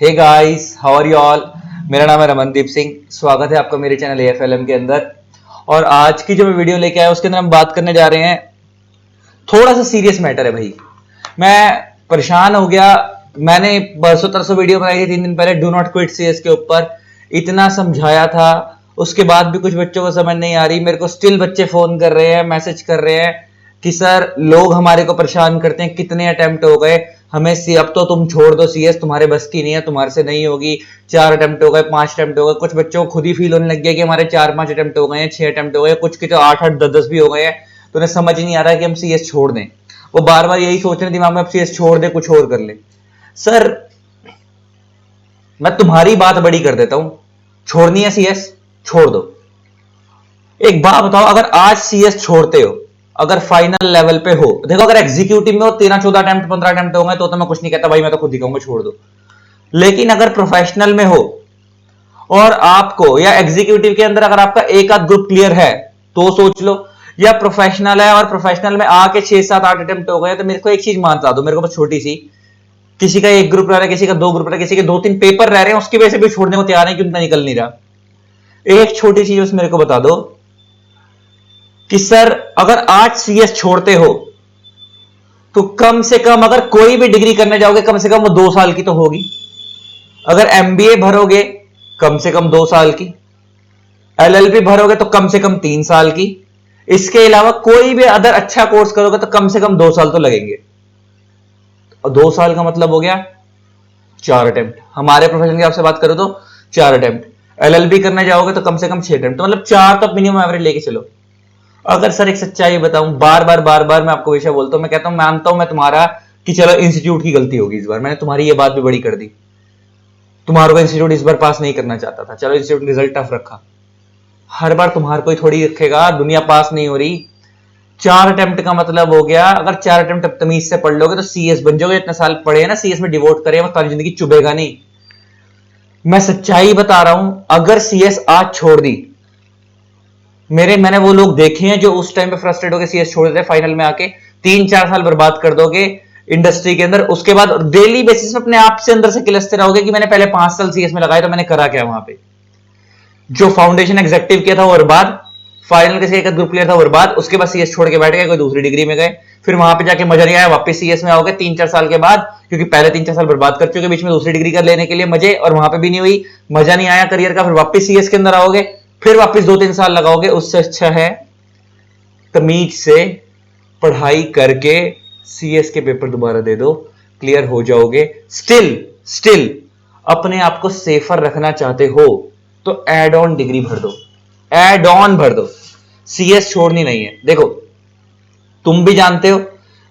Hey guys, how are you all. मेरा नाम है रमनदीप सिंह। स्वागत है आपका मेरे चैनल AFLM के अंदर। और आज की जो मैं वीडियो लेके आया उसके अंदर हम बात करने जा रहे हैं, थोड़ा सा सीरियस मैटर है भाई। मैं परेशान हो गया। मैंने परसों तरसों वीडियो बनाई थी 3 दिन पहले, डू नॉट क्विट CS के ऊपर। इतना समझाया था, उसके बाद भी कुछ बच्चों को समझ नहीं आ रही। मेरे को स्टिल बच्चे फोन कर रहे हैं, मैसेज कर रहे हैं कि सर लोग हमारे को परेशान करते हैं, कितने अटेम्प्ट हो गए हमें अब तो तुम छोड़ दो CS, तुम्हारे बस की नहीं है, तुम्हारे से नहीं होगी। 4 अटेम्प्ट हो गए, 5 अटेम्प्ट हो गए। कुछ बच्चों को खुद ही फील होने लग गया कि हमारे 4-5 अटेम्प्ट हो गए हैं, 6 अटेम्प्ट हो गए, कुछ के तो 8-8 10-10 भी हो गए हैं। तो उन्हें समझ ही नहीं आ रहा है कि हम CS छोड़ दें। वो बार बार यही सोच रहे दिमाग में, अब CS छोड़ दे, कुछ और कर ले। सर मैं तुम्हारी बात बड़ी कर देता हूं, छोड़नी है CS, छोड़ दो। एक बात बताओ, अगर आज CS छोड़ते हो, अगर फाइनल लेवल पे हो, देखो अगर एग्जीक्यूटिव में हो 13-14 अटेम्प्ट 15 अटेम्प्ट हो गए तो मैं कुछ नहीं कहता भाई, मैं तो खुद ही कहूंगा छोड़ दो। लेकिन अगर प्रोफेशनल में हो और आपको, या एग्जीक्यूटिव के अंदर अगर आपका एक आध ग्रुप क्लियर है तो सोच लो, या प्रोफेशनल है और प्रोफेशनल में आके 6-7-8 अटेम्प्ट हो गए, तो मेरे को एक चीज मान दो, मेरे को बस छोटी सी, किसी का एक ग्रुप रह रहा है, किसी का 2 ग्रुप रह रहा है, किसी के 2-3 पेपर रह रहे हैं, उसकी वजह से भी छोड़ने को तैयार है कि उनका निकल नहीं रहा। एक छोटी चीज बस मेरे को बता दो कि सर अगर आज CS छोड़ते हो तो कम से कम, अगर कोई भी डिग्री करने जाओगे, कम से कम वो 2 साल की तो होगी। अगर MBA भरोगे कम से कम 2 साल की, LLB भरोगे तो कम से कम 3 साल की। इसके अलावा कोई भी अदर अच्छा कोर्स करोगे तो कम से कम 2 साल तो लगेंगे। और 2 साल का मतलब हो गया 4 अटेम्प्ट। हमारे प्रोफेशन की आपसे बात करो तो 4 अटेम्प्ट। LLB करने जाओगे तो कम से कम 6 अटेम्प्ट, तो मतलब 4 तो मिनिमम एवरेज लेके चलो। अगर सर एक सच्चाई बताऊं, बार बार मैं आपको विषय बोलता हूं, मैं कहता हूं, मानता हूं मैं तुम्हारा कि चलो इंस्टीट्यूट की गलती होगी, इस बार मैंने तुम्हारी ये बात भी बड़ी कर दी। तुम्हारे को इंस्टीट्यूट इस बार पास नहीं करना चाहता था, चलो इंस्टीट्यूट रिजल्ट टफ रखा। हर बार तुम्हारे को ही थोड़ी रखेगा, दुनिया पास नहीं हो रही। 4 अटेम्प्ट का मतलब हो गया, अगर 4 अटेम्प्ट तमीज से पढ़ लोगे तो CS बन जाओगे। इतने साल पढ़े हैं ना, CS में डिवोट करे, वो सारी जिंदगी चुभेगा नहीं। मैं सच्चाई बता रहा हूं, अगर CS आज छोड़ दी, मैंने वो लोग देखे हैं जो उस टाइम पे फ्रस्ट्रेट होकर CS छोड़ देते, फाइनल में आके 3-4 साल बर्बाद कर दोगे इंडस्ट्री के अंदर। उसके बाद डेली बेसिस पे अपने आप से अंदर से किलसते रहोगे कि मैंने पहले 5 साल CS में लगाए तो मैंने करा क्या वहां पे। जो फाउंडेशन एग्जेक्टिव किया था वो बर्बाद, फाइनल के एक ग्रुप क्लियर था बर्बाद, उसके बाद CS छोड़ के बैठ गए, कोई दूसरी डिग्री में गए, फिर वहां पे जाके मजा नहीं आया, वापस CS में आओगे 3-4 साल के बाद, क्योंकि पहले 3-4 साल बर्बाद कर चुके, बीच में दूसरी डिग्री कर लेने के लिए मजे, और वहां पे भी नहीं हुई, मजा नहीं आया करियर का, फिर वापस CS के अंदर आओगे, फिर वापस 2-3 साल लगाओगे। उससे अच्छा है तमीज से पढ़ाई करके CS के पेपर दोबारा दे दो, क्लियर हो जाओगे। स्टिल अपने आप को सेफर रखना चाहते हो तो एड ऑन डिग्री भर दो, एड ऑन भर दो। CS छोड़नी नहीं है। देखो तुम भी जानते हो,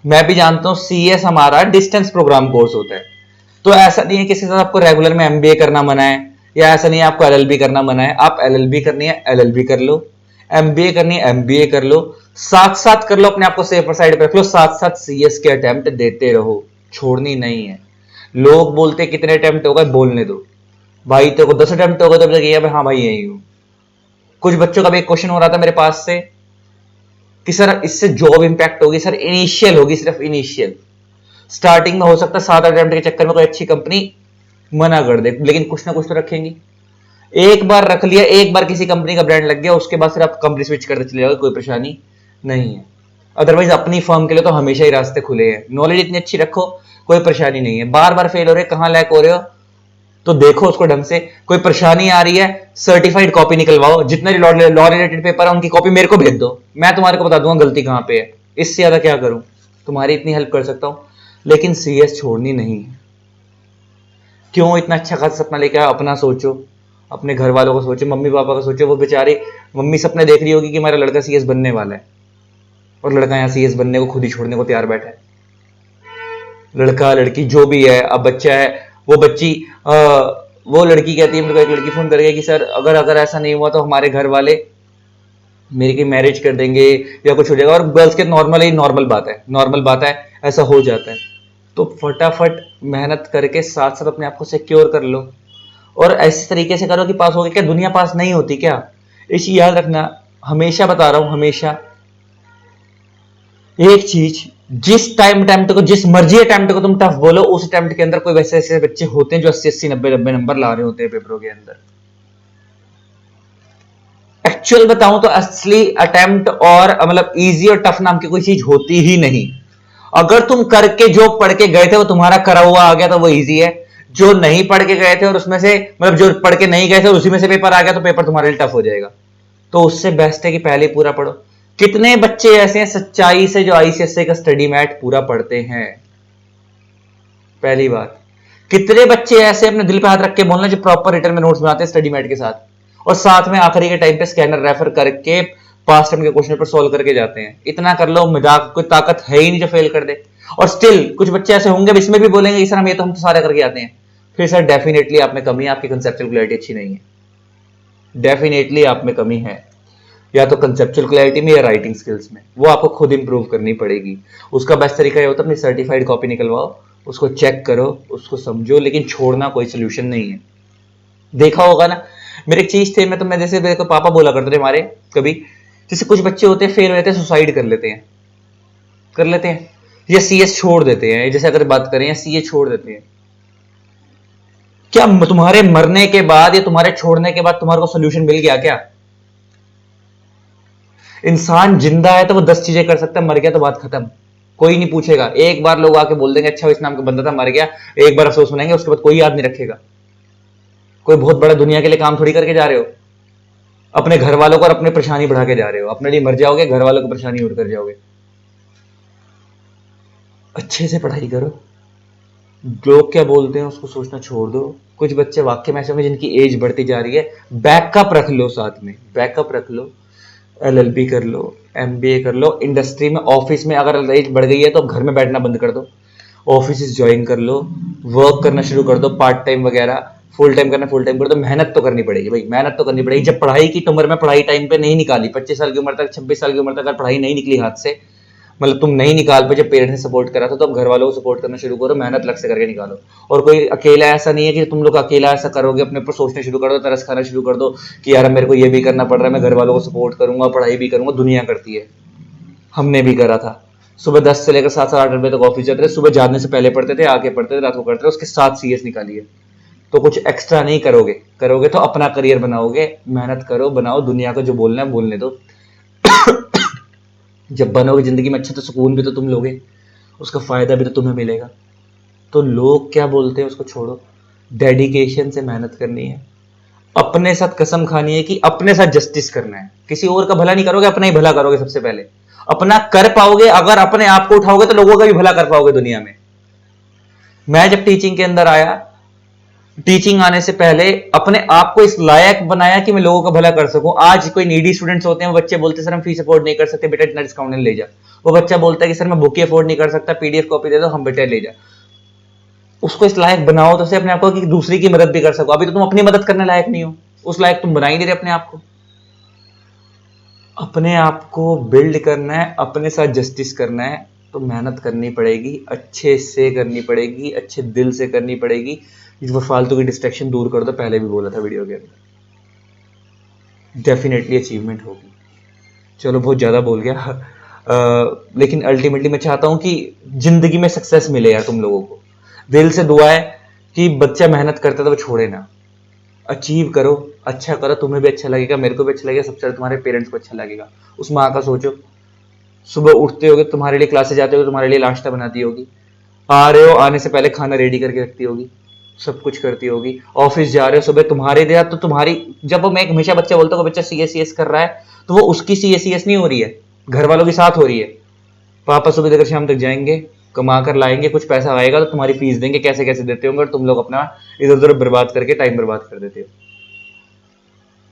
मैं भी जानता हूं, CS हमारा डिस्टेंस प्रोग्राम कोर्स होता है। तो ऐसा नहीं है किसी साथ आपको रेगुलर में MBA करना मना है, या ऐसा नहीं है आपको LLB करना मना है। आप LLB करनी है LLB कर लो, MBA करनी है MBA कर लो, साथ साथ कर लो, अपने आप को सेफर साइड पर रख लो, साथ साथ CS के अटेम्प्ट देते रहो, छोड़नी नहीं है। लोग बोलते कितने अटेम्प्ट हो गए, बोलने दो भाई, तेरे को 10 अटेम्प्ट हो गए तो लगे हाँ भाई यही हूं। कुछ बच्चों का भी एक क्वेश्चन हो रहा था मेरे पास से कि सर इससे जॉब इंपैक्ट होगी। सर इनिशियल होगी, सिर्फ इनिशियल, स्टार्टिंग में हो सकता है 7 अटेम्प्ट के चक्कर में कोई अच्छी कंपनी मना कर दे, लेकिन कुछ ना कुछ तो रखेंगी। एक बार रख लिया, एक बार किसी कंपनी का ब्रांड लग गया, उसके बाद फिर आप कंपनी स्विच करते चले जाओगे, कोई परेशानी नहीं है। अदरवाइज अपनी फर्म के लिए तो हमेशा ही रास्ते खुले हैं। नॉलेज इतनी अच्छी रखो, कोई परेशानी नहीं है। बार बार फेल हो रहे, कहां लैक हो रहे हो तो देखो उसको ढंग से। कोई परेशानी आ रही है, सर्टिफाइड कॉपी निकलवाओ, जितने लॉ रिलेटेड पेपर है उनकी कॉपी मेरे को भेज दो, मैं तुम्हारे को बता दूंगा गलती कहां पे है। इससे ज्यादा क्या करूं, तुम्हारी इतनी हेल्प कर सकता हूं। लेकिन CS छोड़नी नहीं है। क्यों इतना अच्छा खासा सपना लेके आओ, अपना सोचो, अपने घर वालों को सोचो, मम्मी पापा का सोचो। वो बेचारे मम्मी सपने देख रही होगी कि मेरा लड़का CS बनने वाला है, और लड़का यहाँ CS बनने को खुद ही छोड़ने को तैयार बैठा है। लड़का लड़की जो भी है, अब बच्चा है, वो बच्ची वो लड़की कहती है, मेरे को एक लड़की फोन करके कि सर अगर अगर ऐसा नहीं हुआ तो हमारे घर वाले मेरी की मैरिज कर देंगे या कुछ हो जाएगा। और गर्ल्स के नॉर्मल बात है, ऐसा हो जाता है। तो फटाफट मेहनत करके साथ साथ अपने आप को सिक्योर कर लो, और ऐसे तरीके से करो कि पास हो गए। क्या दुनिया पास नहीं होती क्या? इस याद रखना, हमेशा बता रहा हूं, हमेशा एक चीज जिस अटेम्प्ट को, जिस मर्जी अटेम्प्ट को तुम टफ बोलो, उस अटेम्प्ट के अंदर कोई वैसे ऐसे बच्चे होते हैं जो 80-80, 90-90 नंबर ला रहे होते हैं पेपरों के अंदर। एक्चुअल बताऊं तो असली अटेम्प्ट और मतलब इजी और टफ नाम की कोई चीज होती ही नहीं। अगर तुम करके जो पढ़ के गए थे वो तुम्हारा करा हुआ आ गया तो वो इजी है। जो नहीं पढ़ के गए थे और उसमें से मतलब जो पढ़ के नहीं गए थे और उसी में से पेपर आ गया तो पेपर तुम्हारे लिए टफ हो जाएगा। तो उससे बेस्ट है कि पहले ही पूरा पढ़ो। कितने बच्चे ऐसे हैं सच्चाई से जो आईसीएसई का स्टडी मैट पूरा पढ़ते हैं? पहली बात, कितने बच्चे ऐसे अपने दिल पे हाथ रख के बोलना जो प्रॉपर रिटर्न में नोट्स बनाते हैं स्टडी मैट के साथ, और साथ में आखिरी के टाइम पे स्कैनर रेफर करके पास्ट टाइम के क्वेश्चन पर सॉल्व करके जाते हैं। इतना कर लो, मजाक कोई ताकत है ही नहीं जो फेल कर दे। और स्टिल कुछ बच्चे ऐसे होंगे इसमें भी बोलेंगे सर हम ये तो हम तो सारे करके आते हैं। फिर सर डेफिनेटली आप में कमी है, आपकी कंसेप्चुअल क्लैरिटी अच्छी नहीं है। डेफिनेटली आप में कमी है, या तो कंसेप्चुअल क्लैरिटी में या राइटिंग स्किल्स में। वो आपको खुद इंप्रूव करनी पड़ेगी। उसका बेस्ट तरीका ये होता है अपनी सर्टिफाइड कॉपी निकलवाओ, उसको चेक करो, उसको समझो, लेकिन छोड़ना कोई सोल्यूशन नहीं है। देखा होगा ना, मेरे एक चीज थे, मैं जैसे मेरे को पापा बोला करते थे हमारे, कभी जैसे कुछ बच्चे होते हैं फेल होते हैं सुसाइड कर लेते हैं या सीएस छोड़ देते हैं। जैसे अगर बात करें या सीए छोड़ देते हैं, क्या तुम्हारे मरने के बाद या तुम्हारे छोड़ने के बाद तुम्हारे को सोल्यूशन मिल गया क्या? इंसान जिंदा है तो वो 10 चीजें कर सकता है, मर गया तो बात खत्म। कोई नहीं पूछेगा। एक बार लोग आके बोल देंगे अच्छा इस नाम का बंदा था मर गया, एक बार अफसोस सुनेंगे, उसके बाद कोई याद नहीं रखेगा। कोई बहुत बड़ा दुनिया के लिए काम थोड़ी करके जा रहे हो। अपने घर वालों को और अपनी परेशानी बढ़ा के जा रहे हो। अपने लिए मर जाओगे, घर वालों को परेशानी और कर जाओगे। अच्छे से पढ़ाई करो, लोग क्या बोलते हैं उसको सोचना छोड़ दो। कुछ बच्चे वाकई में ऐसे होंगे जिनकी एज बढ़ती जा रही है, बैकअप रख लो, साथ में बैकअप रख लो। एलएलबी कर लो, एमबीए कर लो, इंडस्ट्री में, ऑफिस में अगर एज बढ़ गई है तो घर में बैठना बंद कर दो, ऑफिस ज्वाइन कर लो, वर्क करना शुरू कर दो, पार्ट टाइम वगैरह। फुल टाइम करना फुल टाइम कर दो। मेहनत तो करनी पड़ेगी भाई, मेहनत तो करनी पड़ेगी। जब पढ़ाई की उम्र में पढ़ाई टाइम पे नहीं निकाली, 25 साल की उम्र तक, 26 साल की उम्र तक अगर पढ़ाई नहीं निकली हाथ से, मतलब तुम नहीं निकाल पे, जब पेरेंट्स ने सपोर्ट करा था तो अब घर वालों को सपोर्ट करना शुरू करो, मेहनत लग से करके निकालो। और कोई अकेला ऐसा नहीं है कि तुम लोग अकेला ऐसा करोगे, अपने ऊपर सोचने शुरू कर दो, तरस खाना शुरू कर दो कि यार मेरे को ये भी करना पड़ रहा है, मैं घर वालों को सपोर्ट करूंगा, पढ़ाई भी करूंगा। दुनिया करती है, हमने भी करा था। सुबह 10 से लेकर 7-8 बजे तक ऑफिस जाते थे, सुबह जाने से पहले पढ़ते थे, आके पढ़ते थे, रात को करते थे, उसके साथ सीएस निकालिए। तो कुछ एक्स्ट्रा नहीं करोगे तो अपना करियर बनाओगे। मेहनत करो, बनाओ, दुनिया को जो बोलना है बोलने दो। जब बनोगे जिंदगी में अच्छा तो सुकून भी तो तुम लोगे, उसका फायदा भी तो तुम्हें मिलेगा। तो लोग क्या बोलते हैं उसको छोड़ो, डेडिकेशन से मेहनत करनी है, अपने साथ कसम खानी है कि अपने साथ जस्टिस करना है। किसी और का भला नहीं करोगे, अपना ही भला करोगे। सबसे पहले अपना कर पाओगे, अगर अपने आप को उठाओगे तो लोगों का भी भला कर पाओगे दुनिया में। मैं जब टीचिंग के अंदर आया, टीचिंग आने से पहले अपने आप को इस लायक बनाया कि मैं लोगों का भला कर सकूं। आज कोई नीडी स्टूडेंट्स होते हैं, वो बच्चे बोलते हैं सर हम फीस अफोर्ड नहीं कर सकते, बेटा इतना डिस्काउंट ले जा। वो बच्चा बोलता है कि सर मैं बुक अफोर्ड नहीं कर सकता, पीडीएफ कॉपी दे दो, हम बेटा ले जा। उसको इस लायक बनाओ तो से अपने आप को कि दूसरी की मदद भी कर सको। अभी तो तुम अपनी मदद करने लायक नहीं हो, उस लायक तुम बना ही नहीं रहे अपने आप को। अपने आप को बिल्ड करना है, अपने साथ जस्टिस करना है, तो मेहनत करनी पड़ेगी, अच्छे से करनी पड़ेगी, अच्छे दिल से करनी पड़ेगी। वो फालतू की डिस्ट्रैक्शन दूर कर दो, पहले भी बोला था वीडियो के अंदर, डेफिनेटली अचीवमेंट होगी। चलो बहुत ज्यादा बोल गया, लेकिन अल्टीमेटली मैं चाहता हूं कि जिंदगी में सक्सेस मिले यार तुम लोगों को। दिल से दुआ है कि बच्चा मेहनत करता तो वो छोड़े ना, अचीव करो, अच्छा करो, तुम्हें भी अच्छा लगेगा, मेरे को भी अच्छा लगेगा, सबसे ज्यादा तुम्हारे पेरेंट्स को अच्छा लगेगा। उस माँ का सोचो, सुबह उठते होगे तुम्हारे लिए, क्लासे जाते हो तुम्हारे लिए नाश्ता बनाती होगी, आ रहे हो आने से पहले खाना रेडी करके रखती होगी, सब कुछ करती होगी। ऑफिस जा रहे हो सुबह, तुम्हारे लिए तो तुम्हारी, जब मैं हमेशा बच्चा बोलता हूँ बच्चा सीएस कर रहा है तो वो उसकी सीएस नहीं हो रही है, घर वालों के साथ हो रही है। पापा सुबह देकर शाम तक जाएंगे, कमा कर लाएंगे, कुछ पैसा आएगा तो तुम्हारी फीस देंगे, कैसे कैसे देते होंगे, और तुम लोग अपना इधर उधर बर्बाद करके टाइम बर्बाद कर देते हो।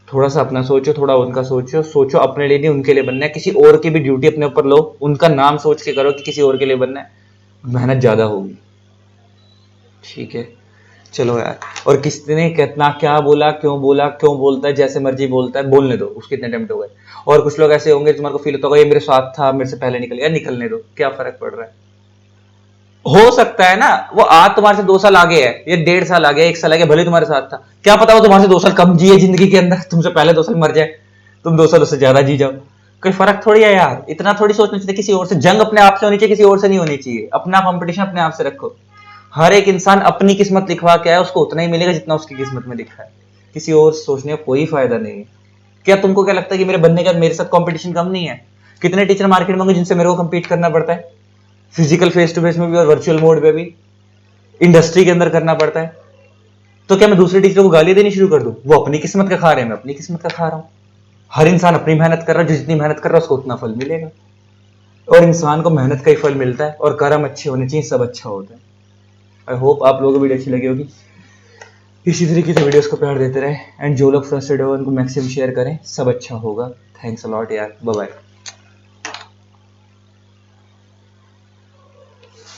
थोड़ा सा अपना सोचो, थोड़ा उनका सोचो, सोचो अपने लिए नहीं उनके लिए बनना है। किसी और की भी ड्यूटी अपने ऊपर लो, उनका नाम सोच के करो कि किसी और के लिए बनना है, मेहनत ज्यादा होगी। ठीक है, चलो यार। और किसी ने कितना क्या बोला, क्यों बोलता है, जैसे मर्जी बोलता है, बोलने दो, उसके इतने अटेम्प्ट हो गए। और कुछ लोग ऐसे होंगे तुम्हारे को फील होता होगा ये मेरे साथ था, मेरे से पहले निकल गया, निकलने दो, क्या फर्क पड़ रहा है। हो सकता है ना वो आज तुम्हारे से 2 साल आगे है, ये 1.5 साल आगे, 1 साल आगे, भले तुम्हारे साथ था, क्या पता वो तुम्हारे से 2 साल कम जिए जिंदगी के अंदर, तुमसे पहले 2 साल मर जाए, तुम 2 साल उससे ज्यादा जी जाओ। कोई फर्क थोड़ी है यार, इतना थोड़ी सोचना चाहिए किसी और से। जंग अपने आप से होनी चाहिए, किसी और से नहीं होनी चाहिए। अपना कंपटीशन अपने आप से रखो। हर एक इंसान अपनी किस्मत लिखवा के आया, उसको उतना ही मिलेगा जितना उसकी किस्मत में लिखा है। किसी और सोचने का कोई फायदा नहीं है। क्या तुमको क्या लगता है कि मेरे बनने का मेरे साथ कंपटीशन कम नहीं है? कितने टीचर मार्केट में होंगे जिनसे मेरे को compete करना पड़ता है, फिजिकल फेस टू फेस में भी और वर्चुअल मोड पे भी, इंडस्ट्री के अंदर करना पड़ता है। तो क्या मैं दूसरे टीचरों को गाली देनी शुरू कर दूं? वो अपनी किस्मत का खा रहे हैं, मैं अपनी किस्मत का खा रहा हूं। हर इंसान अपनी मेहनत कर रहा है, जो जितनी मेहनत कर रहा है उसको उतना फल मिलेगा। और इंसान को मेहनत का ही फल मिलता है, और कर्म अच्छे होने चाहिए, सब अच्छा होता है। आई होप आप लोगों को वीडियो अच्छी लगी होगी। इसी तरीके से वीडियोस को प्यार देते रहे, एंड जो लोग फ्रस्ट्रेटेड हो उनको मैक्सिमम शेयर करें, सब अच्छा होगा। थैंक्स अ लॉट यार, बाय बाय।